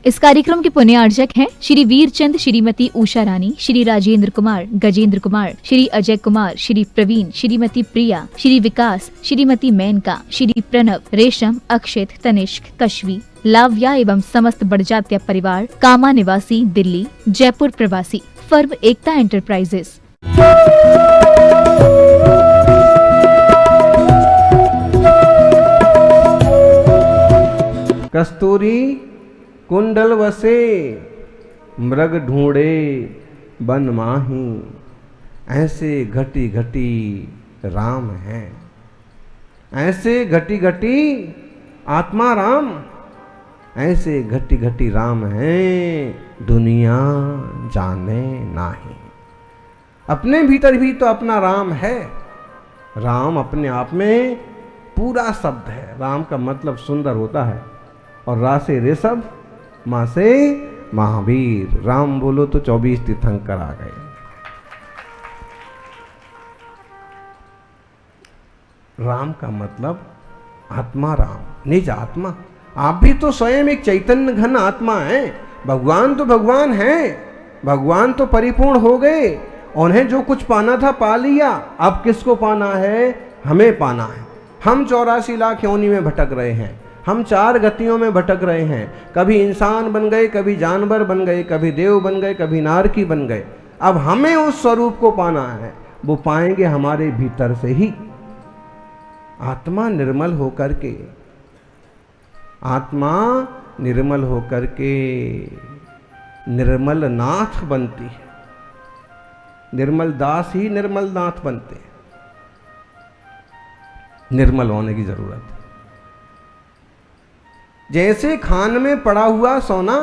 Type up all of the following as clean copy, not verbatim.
इस कार्यक्रम के पुण्यार्चक हैं श्री वीरचंद, श्रीमती उषा रानी, श्री राजेंद्र कुमार, गजेंद्र कुमार, श्री अजय कुमार, श्री प्रवीण, श्रीमती प्रिया, श्री विकास, श्रीमती मेनका, श्री प्रणव, रेशम, अक्षित, तनिष्क, कश्वी, लाव्या एवं समस्त बड़जात्या परिवार, कामा निवासी, दिल्ली, जयपुर प्रवासी, फर्म एकता एंटरप्राइजेस। कस्तूरी कुंडल वसे मृग ढूंढे बन माही, ऐसे घटी घटी राम है, ऐसे घटी घटी आत्मा राम, ऐसे घटी घटी राम है, दुनिया जाने नाही। अपने भीतर भी तो अपना राम है। राम अपने आप में पूरा शब्द है। राम का मतलब सुंदर होता है। और रा से ऋषभ, माँ से महावीर। राम बोलो तो 24 तीर्थंकर आ गए। राम का मतलब आत्मा राम, निज आत्मा। आप भी तो स्वयं एक चैतन्य घन आत्मा है। भगवान तो भगवान है, भगवान तो परिपूर्ण हो गए। उन्हें जो कुछ पाना था पा लिया। अब किसको पाना है? हमें पाना है। हम 84 लाख योनि में भटक रहे हैं। हम 4 गतियों में भटक रहे हैं। कभी इंसान बन गए, कभी जानवर बन गए, कभी देव बन गए, कभी नारकी बन गए। अब हमें उस स्वरूप को पाना है। वो पाएंगे हमारे भीतर से ही। आत्मा निर्मल होकर के, आत्मा निर्मल होकर के निर्मल नाथ बनती है। निर्मल दास ही निर्मल नाथ बनते हैं। निर्मल होने की जरूरत है। जैसे खान में पड़ा हुआ सोना,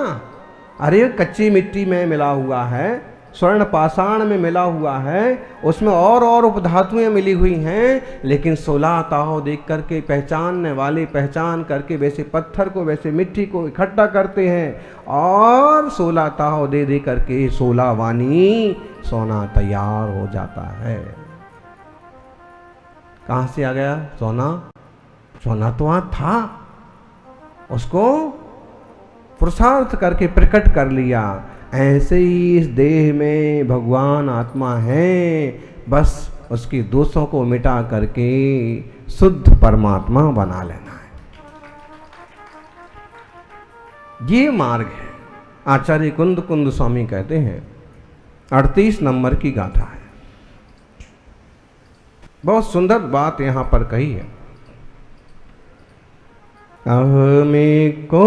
अरे कच्ची मिट्टी में मिला हुआ है, स्वर्ण पाषाण में मिला हुआ है, उसमें और उपधातुएं मिली हुई हैं, लेकिन 16 ताव देख करके पहचानने वाले पहचान करके वैसे पत्थर को, वैसे मिट्टी को इकट्ठा करते हैं और 16 ताव दे दे करके 16 वानी सोना तैयार हो जाता है। कहां से आ गया सोना? सोना तो वहां था, उसको पुरुषार्थ करके प्रकट कर लिया। ऐसे ही इस देह में भगवान आत्मा है, बस उसके दोषों को मिटा करके शुद्ध परमात्मा बना लेना है। ये मार्ग है। आचार्य कुंद कुंद स्वामी कहते हैं 38 नंबर की गाथा है। बहुत सुंदर बात यहां पर कही है। अहमेको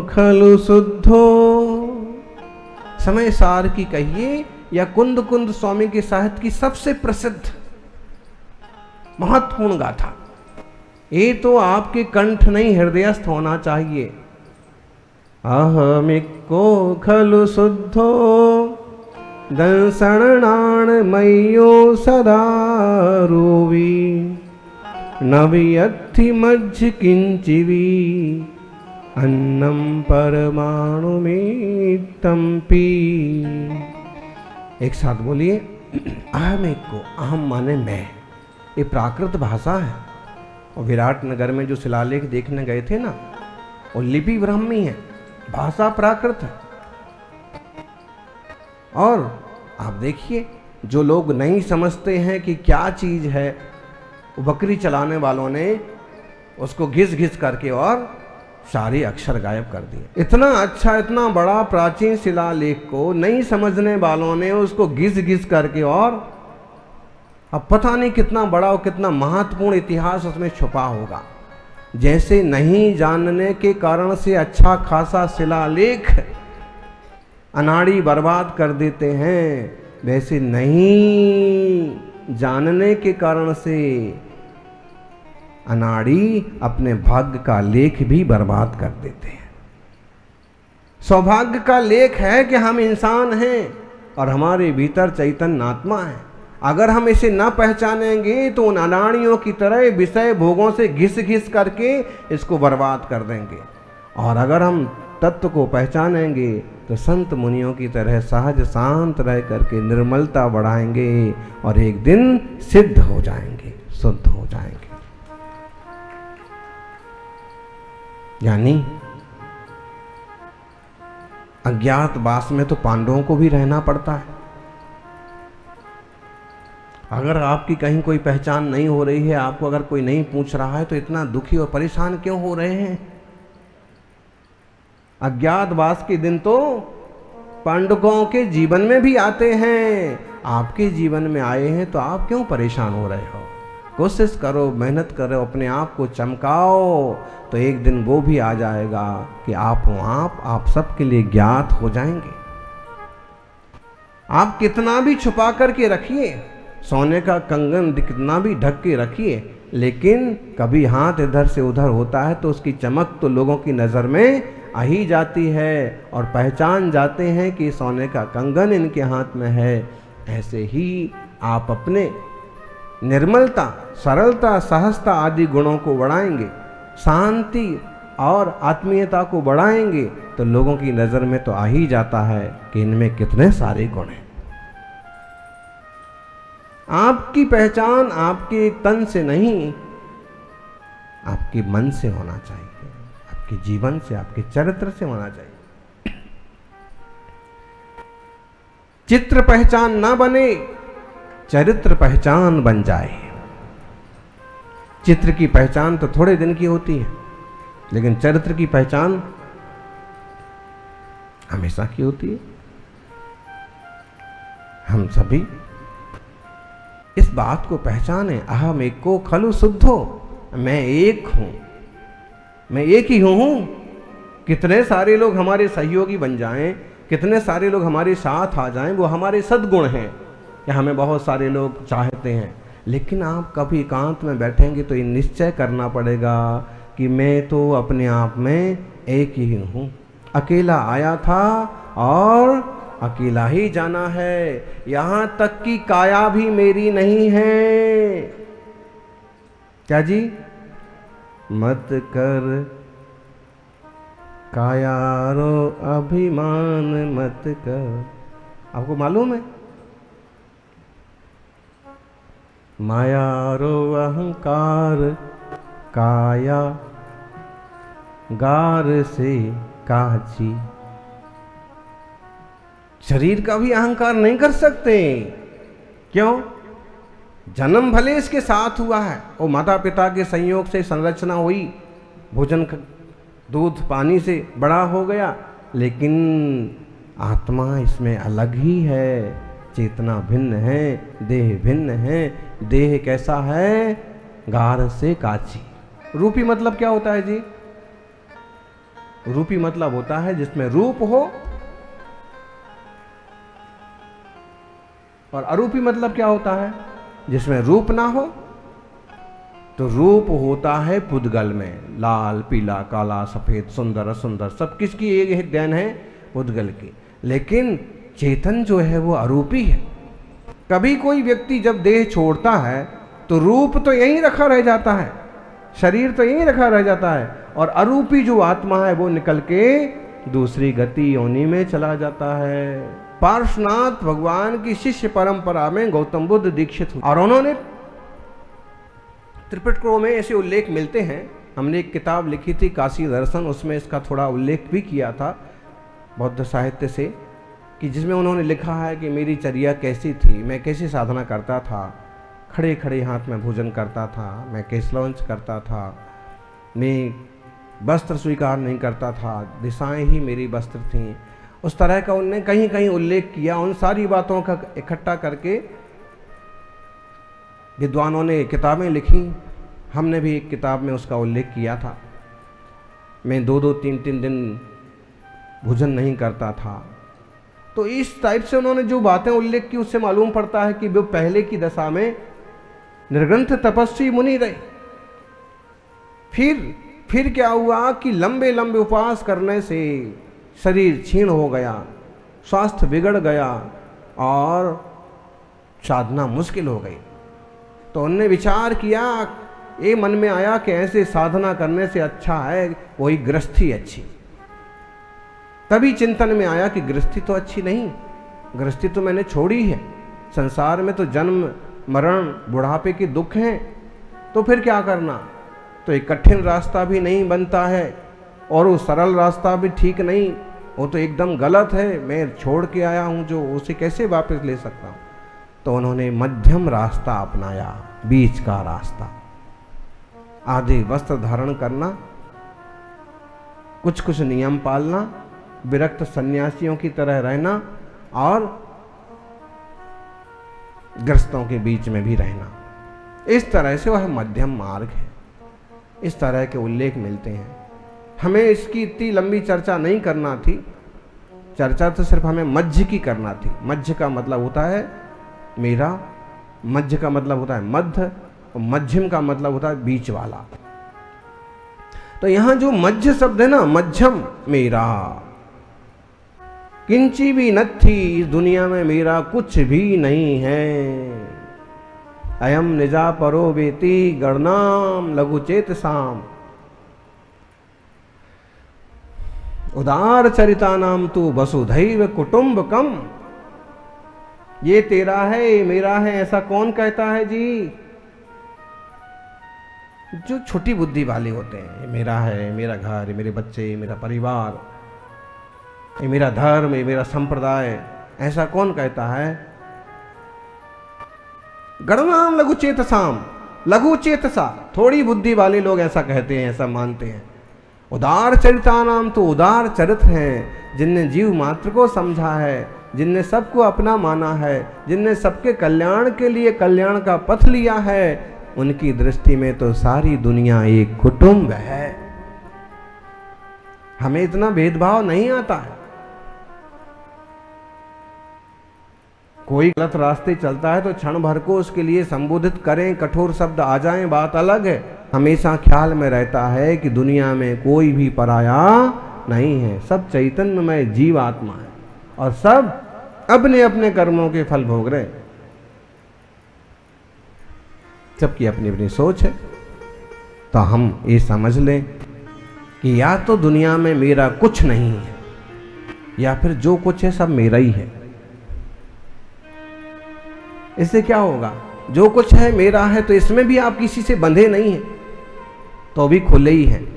खलु शुद्धो, समय सार की कहिए या कुंद कुंद स्वामी के साहित्य की सबसे प्रसिद्ध महत्वपूर्ण गाथा। ये तो आपके कंठ नहीं हृदयस्थ होना चाहिए। अहमेको खलु शुद्धो दंसणान मय्यो सदा रोवी, नवियत्थि मज्ज किंचिवी, अन्नम परमाणु में तंपी। एक साथ बोलिए, अहम एक को। अहम माने मैं। ये प्राकृत भाषा है। और विराट नगर में जो शिलालेख देखने गए थे ना, वो लिपि ब्राह्मी है, भाषा प्राकृत है। और आप देखिए, जो लोग नहीं समझते हैं कि क्या चीज है, बकरी चलाने वालों ने उसको घिस घिस करके और सारे अक्षर गायब कर दिए। इतना अच्छा, इतना बड़ा प्राचीन शिलालेख को नहीं समझने वालों ने उसको घिस घिस करके, और अब पता नहीं कितना बड़ा और कितना महत्वपूर्ण इतिहास उसमें छुपा होगा। जैसे नहीं जानने के कारण से अच्छा खासा शिलालेख अनाड़ी बर्बाद कर देते हैं, वैसे नहीं जानने के कारण से अनाड़ी अपने भाग्य का लेख भी बर्बाद कर देते हैं। सौभाग्य का लेख है कि हम इंसान हैं और हमारे भीतर चैतन्य आत्मा है। अगर हम इसे न पहचानेंगे तो उन अनाड़ियों की तरह विषय भोगों से घिस घिस करके इसको बर्बाद कर देंगे। और अगर हम तत्व को पहचानेंगे तो संत मुनियों की तरह सहज शांत रह करके निर्मलता बढ़ाएंगे और एक दिन सिद्ध हो जाएंगे, शुद्ध हो जाएंगे। यानी अज्ञातवास में तो पांडवों को भी रहना पड़ता है। अगर आपकी कहीं कोई पहचान नहीं हो रही है, आपको अगर कोई नहीं पूछ रहा है, तो इतना दुखी और परेशान क्यों हो रहे हैं? अज्ञातवास के दिन तो पांडवों के जीवन में भी आते हैं, आपके जीवन में आए हैं, तो आप क्यों परेशान हो रहे हो? कोशिश करो, मेहनत करो, अपने आप को चमकाओ, तो एक दिन वो भी आ जाएगा कि आप सबके लिए ज्ञात हो जाएंगे। आप कितना भी छुपा करके रखिए, सोने का कंगन कितना भी ढक के रखिए, लेकिन कभी हाथ इधर से उधर होता है तो उसकी चमक तो लोगों की नज़र में आ ही जाती है और पहचान जाते हैं कि सोने का कंगन इनके हाथ में है। ऐसे ही आप अपने निर्मलता, सरलता, सहजता आदि गुणों को बढ़ाएंगे, शांति और आत्मीयता को बढ़ाएंगे, तो लोगों की नज़र में तो आ ही जाता है कि इनमें कितने सारे गुण हैं। आपकी पहचान आपके तन से नहीं, आपके मन से होना चाहिए, आपके जीवन से, आपके चरित्र से होना चाहिए। चित्र पहचान ना बने, चरित्र पहचान बन जाए। चित्र की पहचान तो थोड़े दिन की होती है, लेकिन चरित्र की पहचान हमेशा की होती है। हम सभी इस बात को पहचाने, अहम एको खलु शुद्धो, मैं एक हूं, मैं एक ही हूं। कितने सारे लोग हमारे सहयोगी बन जाएं, कितने सारे लोग हमारे साथ आ जाएं, वो हमारे सद्गुण हैं कि हमें बहुत सारे लोग चाहते हैं। लेकिन आप कभी एकांत में बैठेंगे तो ये निश्चय करना पड़ेगा कि मैं तो अपने आप में एक ही हूं। अकेला आया था और अकेला ही जाना है, यहां तक कि काया भी मेरी नहीं है। क्या जी? मत कर काया रो अभिमान मत कर। आपको मालूम है? माया रो अहंकार काया गार से काची। शरीर का भी अहंकार नहीं कर सकते। क्यों? जन्म भले इसके साथ हुआ है, वो माता पिता के संयोग से संरचना हुई, भोजन दूध पानी से बड़ा हो गया, लेकिन आत्मा इसमें अलग ही है। चेतना भिन्न है, देह भिन्न है। देह कैसा है? गार से काची। रूपी मतलब क्या होता है जी? रूपी मतलब होता है जिसमें रूप हो, और अरूपी मतलब क्या होता है? जिसमें रूप ना हो। तो रूप होता है पुद्गल में, लाल, पीला, काला, सफेद, सुंदर, असुंदर, सब किसकी एक देन है? पुद्गल की। लेकिन चेतन जो है वो अरूपी है। कभी कोई व्यक्ति जब देह छोड़ता है तो रूप तो यहीं रखा रह जाता है, शरीर तो यहीं रखा रह जाता है, और अरूपी जो आत्मा है वो निकल के दूसरी गति योनि में चला जाता है। पार्श्वनाथ भगवान की शिष्य परंपरा में गौतम बुद्ध दीक्षित हुए, और उन्होंने त्रिपिटकों में ऐसे उल्लेख मिलते हैं। हमने एक किताब लिखी थी काशी दर्शन, उसमें इसका थोड़ा उल्लेख भी किया था बौद्ध साहित्य से, कि जिसमें उन्होंने लिखा है कि मेरी चर्या कैसी थी, मैं कैसे साधना करता था, खड़े खड़े हाथ में भोजन करता था, मैं केशलवंश करता था, मैं वस्त्र स्वीकार नहीं करता था, दिशाएं ही मेरी वस्त्र थीं। उस तरह का उनने कहीं कहीं उल्लेख किया। उन सारी बातों का इकट्ठा करके विद्वानों ने किताबें लिखी। हमने भी एक किताब में उसका उल्लेख किया था। मैं 2-2, 3-3 दिन भोजन नहीं करता था। तो इस टाइप से उन्होंने जो बातें उल्लेख की, उससे मालूम पड़ता है कि वो पहले की दशा में निर्ग्रंथ तपस्वी मुनि रहे। फिर क्या हुआ कि लंबे लंबे उपवास करने से शरीर क्षीण हो गया, स्वास्थ्य बिगड़ गया और साधना मुश्किल हो गई। तो उनने विचार किया, ये मन में आया कि ऐसे साधना करने से अच्छा है वही गृहस्थी अच्छी। तभी चिंतन में आया कि गृहस्थी तो अच्छी नहीं, गृहस्थी तो मैंने छोड़ी है, संसार में तो जन्म मरण बुढ़ापे के दुख हैं, तो फिर क्या करना। तो एक कठिन रास्ता भी नहीं बनता है और वो सरल रास्ता भी ठीक नहीं, वो तो एकदम गलत है, मैं छोड़ के आया हूँ जो, उसे कैसे वापस ले सकता हूँ। तो उन्होंने मध्यम रास्ता अपनाया, बीच का रास्ता। आधे वस्त्र धारण करना, कुछ कुछ नियम पालना, विरक्त सन्यासियों की तरह रहना और ग्रस्तों के बीच में भी रहना। इस तरह से वह मध्यम मार्ग है। इस तरह के उल्लेख मिलते हैं। हमें इसकी इतनी लंबी चर्चा नहीं करना थी, चर्चा तो सिर्फ हमें मध्य की करना थी। मध्य का मतलब होता है मेरा, मध्य का मतलब होता है मध्य, और मध्यम का मतलब होता है बीच वाला। तो यहां जो मध्य शब्द है ना, मध्यम, मेरा किंची भी न थी, इस दुनिया में मेरा कुछ भी नहीं है। अयम निजा परो वेति गणनाम लघु चेत साम, उदार चरिता नाम तू वसुधैव कुटुंबकम। ये तेरा है, ये मेरा है, ऐसा कौन कहता है जी? जो छोटी बुद्धि वाले होते हैं, ये मेरा है, मेरा घर, ये मेरे बच्चे, मेरा परिवार, ये मेरा धर्म, ये मेरा संप्रदाय, ऐसा कौन कहता है? गणनाम लघु चेतसाम, लघु चेतसा, थोड़ी बुद्धि वाले लोग ऐसा कहते हैं, ऐसा मानते हैं। उदार चरिता नाम तो उदार चरित्र हैं, जिनने जीव मात्र को समझा है, जिनने सबको अपना माना है, जिनने सबके कल्याण के लिए कल्याण का पथ लिया है, उनकी दृष्टि में तो सारी दुनिया एक कुटुंब है। हमें इतना भेदभाव नहीं आता है। कोई गलत रास्ते चलता है तो क्षण भर को उसके लिए संबोधित करें, कठोर शब्द आ जाएं, बात अलग है। हमेशा ख्याल में रहता है कि दुनिया में कोई भी पराया नहीं है, सब चैतन्यमय जीव आत्मा है और सब अपने अपने कर्मों के फल भोग रहे। सबकी अपनी अपनी सोच है। तो हम ये समझ लें कि या तो दुनिया में मेरा कुछ नहीं है, या फिर जो कुछ है सब मेरा ही है। इससे क्या होगा? जो कुछ है मेरा है, तो इसमें भी आप किसी से बंधे नहीं हैं, तो भी खुले ही हैं।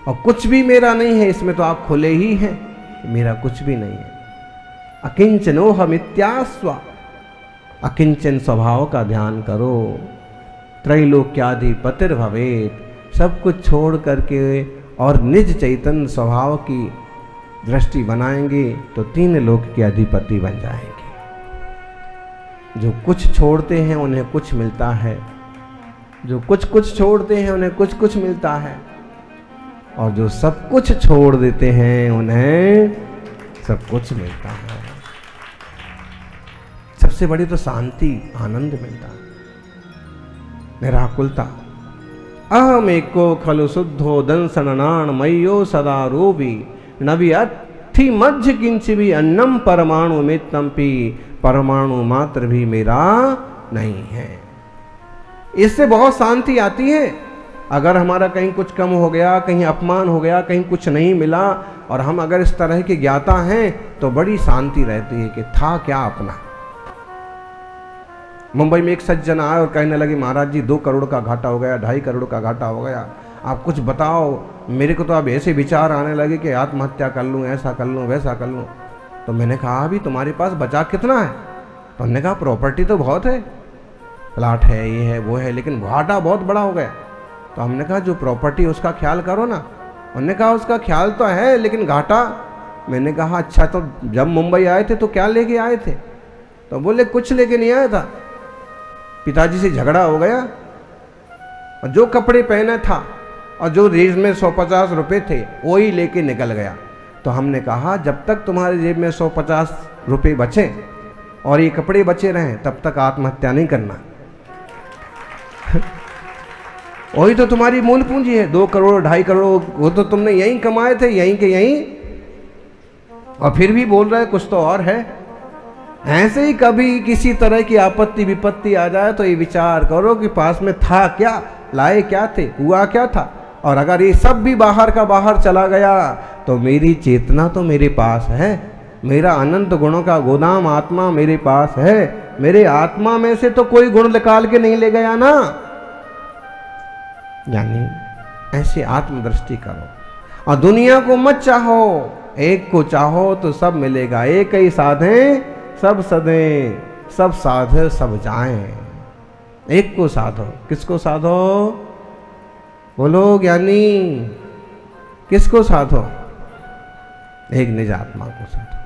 और कुछ भी मेरा नहीं है, इसमें तो आप खुले ही हैं, मेरा कुछ भी नहीं है। अकिंचनोहमित्यास्व, अकिंचन स्वभाव का ध्यान करो। त्रैलोक्याधिपतिर्भवेत्, सब कुछ छोड़ करके और निज चैतन्य स्वभाव की दृष्टि बनाएंगे तो तीन लोक के अधिपति बन जाएंगे। जो कुछ छोड़ते हैं उन्हें कुछ मिलता है, जो कुछ छोड़ते हैं उन्हें कुछ मिलता है, और जो सब कुछ छोड़ देते हैं उन्हें सब कुछ मिलता है। सबसे बड़ी तो शांति, आनंद मिलता है, निराकुलता। अहम एको खलु शुद्धो दंसननान मय्यो सदा रूपी नवि अथि मध्य किंच भी अन्नम परमाणु में तंपी, परमाणु मात्र भी मेरा नहीं है। इससे बहुत शांति आती है। अगर हमारा कहीं कुछ कम हो गया, कहीं अपमान हो गया, कहीं कुछ नहीं मिला, और हम अगर इस तरह के ज्ञाता हैं तो बड़ी शांति रहती है कि था क्या अपना। मुंबई में एक सज्जन आए और कहने लगे, महाराज जी 2 करोड़ का घाटा हो गया, 2.5 करोड़ का घाटा हो गया, आप कुछ बताओ। मेरे को तो अब ऐसे विचार आने लगे कि आत्महत्या कर लूँ, ऐसा कर लूँ, वैसा कर लूँ। तो मैंने कहा, अभी तुम्हारे पास बचा कितना है? तो हमने कहा, प्रॉपर्टी तो बहुत है, प्लाट है, ये है, वो है, लेकिन घाटा बहुत बड़ा हो गया। तो हमने कहा, जो प्रॉपर्टी उसका ख्याल करो ना। उन्होंने कहा, उसका ख्याल तो है, लेकिन घाटा। मैंने कहा, अच्छा, तो जब मुंबई आए थे तो क्या लेके आए थे? तो बोले, कुछ लेके नहीं आया था, पिताजी से झगड़ा हो गया, और जो कपड़े पहना था और जो जेब में 150 रुपये थे वही लेके निकल गया। तो हमने कहा, जब तक तुम्हारे जेब में 150 रुपये बचे और ये कपड़े बचे रहें, तब तक आत्महत्या नहीं करना। वही तो तुम्हारी मूल पूंजी है। 2 करोड़ 2.5 करोड़ वो तो तुमने यहीं कमाए थे, यहीं के यहीं, और फिर भी बोल रहे कुछ तो और है। ऐसे ही कभी किसी तरह की आपत्ति विपत्ति आ जाए तो ये विचार करो कि पास में था क्या, लाए क्या थे, हुआ क्या था। और अगर ये सब भी बाहर का बाहर चला गया तो मेरी चेतना तो मेरे पास है, मेरा अनंत गुणों का गोदाम आत्मा मेरे पास है। मेरे आत्मा में से तो कोई गुण निकाल के नहीं ले गया ना। यानी ऐसे आत्मदृष्टि करो और दुनिया को मत चाहो। एक को चाहो तो सब मिलेगा, एक ही साधे सब सदें, सब साधे सब जाएं। एक को साधो। किसको साधो? बोलो ज्ञानी, किसको साधो? एक निज आत्मा को साधो।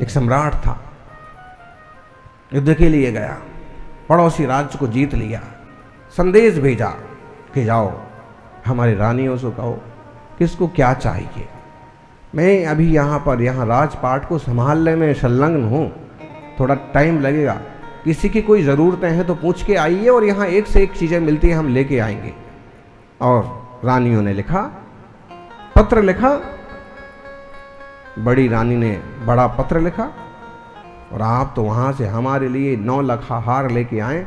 एक सम्राट था, युद्ध के लिए गया, पड़ोसी राज्य को जीत लिया, संदेश भेजा कि जाओ हमारी रानियों से कहो किसको क्या चाहिए, मैं अभी यहाँ राजपाट को संभालने में संलग्न हूँ, थोड़ा टाइम लगेगा, किसी की कोई ज़रूरतें हैं तो पूछ के आइए और यहाँ एक से एक चीज़ें मिलती हैं हम लेके आएंगे। और रानियों ने लिखा, पत्र लिखा, बड़ी रानी ने बड़ा पत्र लिखा, और आप तो वहाँ से हमारे लिए 9 लाख हार लेके आए,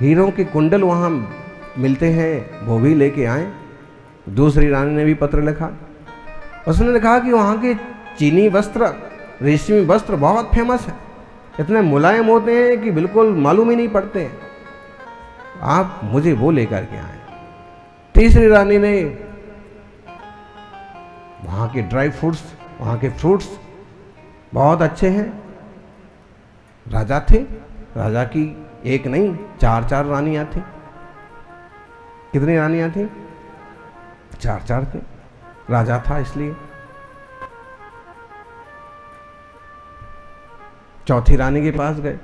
हीरों के कुंडल वहाँ मिलते हैं वो भी लेके आए। दूसरी रानी ने भी पत्र लिखा, उसने कहा कि वहाँ के चीनी वस्त्र, रेशमी वस्त्र बहुत फेमस है, इतने मुलायम होते हैं कि बिल्कुल मालूम ही नहीं पड़ते, आप मुझे वो लेकर के आए। तीसरी रानी ने वहाँ के ड्राई फ्रूट्स, वहाँ के फ्रूट्स बहुत अच्छे हैं। राजा थे, राजा की एक नहीं 4 रानियां थी। कितनी रानियां थी? 4 थे, राजा था इसलिए। चौथी रानी के पास गए,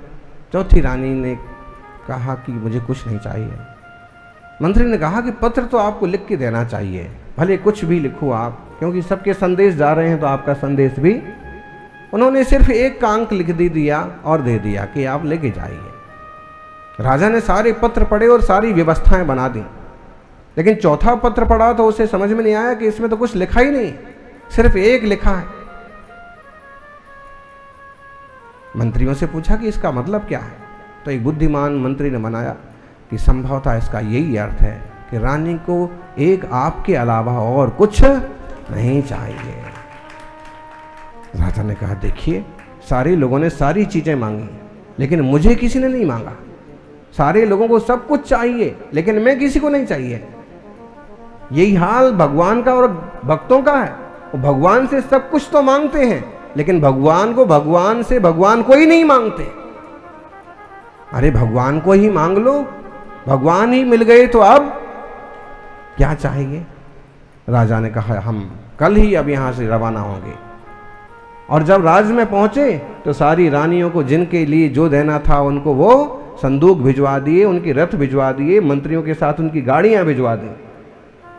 चौथी रानी ने कहा कि मुझे कुछ नहीं चाहिए। मंत्री ने कहा कि पत्र तो आपको लिख के देना चाहिए, भले कुछ भी लिखो आप, क्योंकि सबके संदेश जा रहे हैं तो आपका संदेश भी। उन्होंने सिर्फ एक का अंक लिख दिया और दे दिया कि आप लेके जाइए। राजा ने सारे पत्र पढ़े और सारी व्यवस्थाएं बना दी, लेकिन चौथा पत्र पढ़ा तो उसे समझ में नहीं आया कि इसमें तो कुछ लिखा ही नहीं, सिर्फ एक लिखा है। मंत्रियों से पूछा कि इसका मतलब क्या है, तो एक बुद्धिमान मंत्री ने बनाया कि संभवतः इसका यही अर्थ है कि रानी को एक आपके अलावा और कुछ नहीं चाहिए। राजा ने कहा, देखिए सारे लोगों ने सारी चीजें मांगी, लेकिन मुझे किसी ने नहीं मांगा। सारे लोगों को सब कुछ चाहिए, लेकिन मैं किसी को नहीं चाहिए। यही हाल भगवान का और भक्तों का है। वो भगवान से सब कुछ तो मांगते हैं, लेकिन भगवान को भगवान से भगवान को ही नहीं मांगते। अरे भगवान को ही मांग लो, भगवान ही मिल गए तो अब क्या चाहिए। राजा ने कहा, हम कल ही अब यहां से रवाना होंगे। और जब राज में पहुंचे तो सारी रानियों को जिनके लिए जो देना था उनको वो संदूक भिजवा दिए, उनके रथ भिजवा दिए, मंत्रियों के साथ उनकी गाड़ियां भिजवा दी।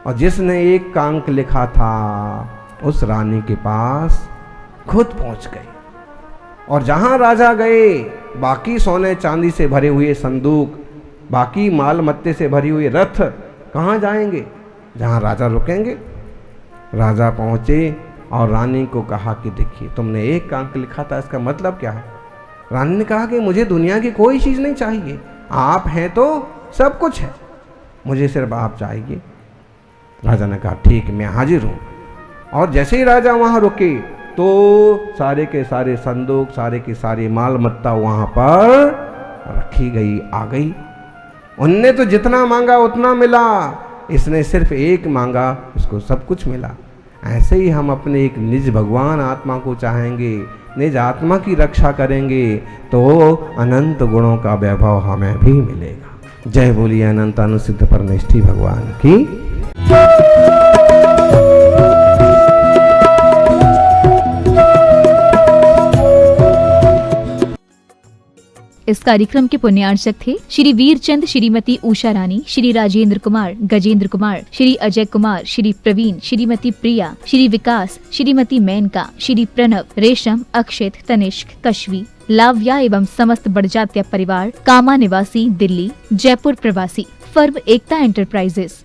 और जिसने एक का अंक लिखा था उस रानी के पास खुद पहुंच गए। और जहां राजा गए, बाकी सोने चांदी से भरे हुए संदूक, बाकी माल मत्ते से भरी हुई रथ कहाँ जाएंगे? जहां राजा रुकेंगे। राजा पहुंचे और रानी को कहा कि देखिए तुमने एक का अंक लिखा था, इसका मतलब क्या है? रानी ने कहा कि मुझे दुनिया की कोई चीज़ नहीं चाहिए, आप हैं तो सब कुछ है, मुझे सिर्फ आप चाहिए। राजा ने कहा ठीक, मैं हाजिर हूँ। और जैसे ही राजा वहाँ रुके तो सारे के सारे संदूक, सारे की सारी माल मत्ता वहाँ पर रखी गई, आ गई। उनने तो जितना मांगा उतना मिला, इसने सिर्फ एक मांगा, उसको सब कुछ मिला। ऐसे ही हम अपने एक निज भगवान आत्मा को चाहेंगे, निज आत्मा की रक्षा करेंगे तो अनंत गुणों का वैभव हमें भी मिलेगा। जय बोलिए अनंत अनुसिद्ध परमेष्ठी भगवान की। इस कार्यक्रम के पुण्यार्चक थे श्री वीरचंद, श्रीमती उषा रानी, श्री राजेंद्र कुमार, गजेंद्र कुमार, श्री अजय कुमार, श्री प्रवीण, श्रीमती प्रिया, श्री विकास, श्रीमती मेनका, श्री प्रणव, रेशम, अक्षित, तनिष्क, कश्वी, लाव्या एवं समस्त बड़जात्या परिवार, कामा निवासी, दिल्ली, जयपुर प्रवासी, फर्म एकता एंटरप्राइजेस।